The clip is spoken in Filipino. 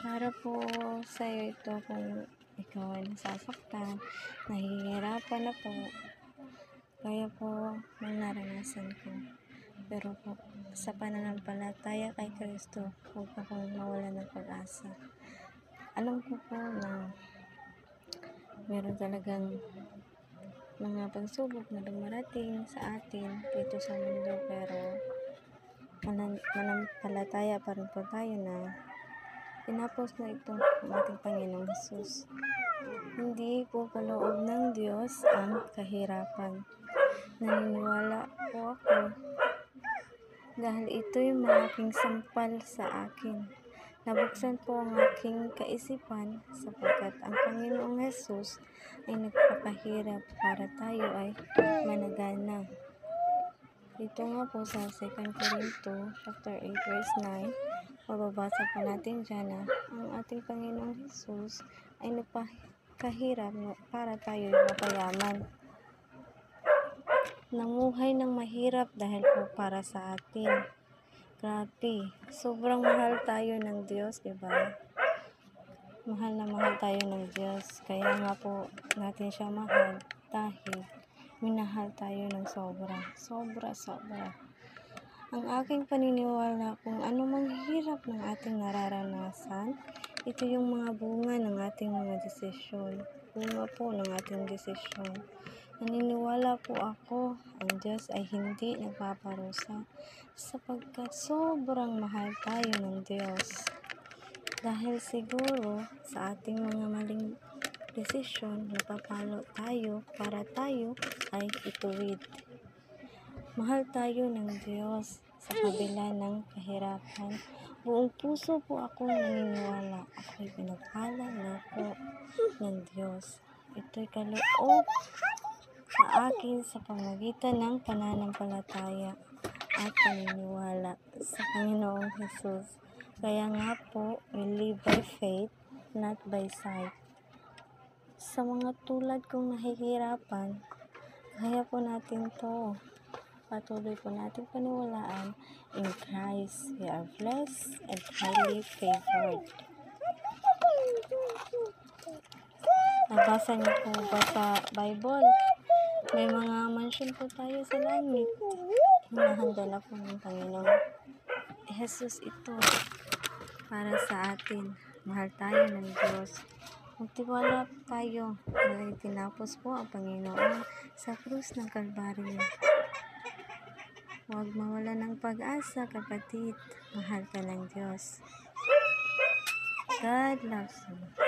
Para po sa'yo ito kung ikaw ay nasasaktan, nahihirapan na po, kaya po ng naranasan ko. Pero po, sa pananampalataya kay Kristo, huwag po akong mawala ng pag-asa. Alam ko po na meron talagang mga pagsubok na dumarating sa atin dito sa mundo, pero mananampalataya pa rin po tayo na tinapos na ito ng ating Panginoong Hesus. Hindi po kaloob ng Diyos ang kahirapan. Naniniwala po ako dahil ito'y malaking sampal sa akin. Nabuksan po ang aking kaisipan sapagkat ang Panginoong Hesus ay nagpapahirap para tayo ay managana. Ito nga po sa 2 Corinto chapter 8 verse 9, mababasa po natin dyan na ang ating Panginoong Hesus ay nagpakahirap para tayo mapayaman. Namuhay ng mahirap dahil po para sa atin. Grabe, sobrang mahal tayo ng Diyos, diba? Mahal na mahal tayo ng Diyos. Kaya nga po natin siya mahal dahil minahal tayo ng sobra. Ang aking paniniwala kung ano mang hirap ng ating nararanasan, ito yung mga bunga ng ating mga desisyon. Bunga po ng ating desisyon. Naniniwala po ako, ang Diyos ay hindi nagpaparusa sapagkat sobrang mahal tayo ng Diyos. Dahil siguro sa ating mga maling desisyon, napapalo tayo para tayo ay ituwid. Mahal tayo ng Diyos sa kabila ng kahirapan. Buong puso po ako naniniwala. Ako'y pinagpala na po ng Diyos. Ito'y kaloob sa akin sa pamamagitan ng pananampalataya at paniniwala sa Panginoong Hesus. Kaya nga po, we live by faith, not by sight. Sa mga tulad kong nahihirapan, kaya po natin to. Patuloy po natin paniwalaan in Christ. We are blessed and highly favored. Nabasa niyo po ba sa Bible? May mga mansion po tayo sa langit. Hinahanda na po ng Panginoon Hesus ito para sa atin. Mahal tayo ng Diyos. Magtiwala tayo na tinapos po ang Panginoon sa krus ng Kalbaryo. Huwag mawala ng pag-asa, kapatid. Mahal ka ng Diyos. God loves you.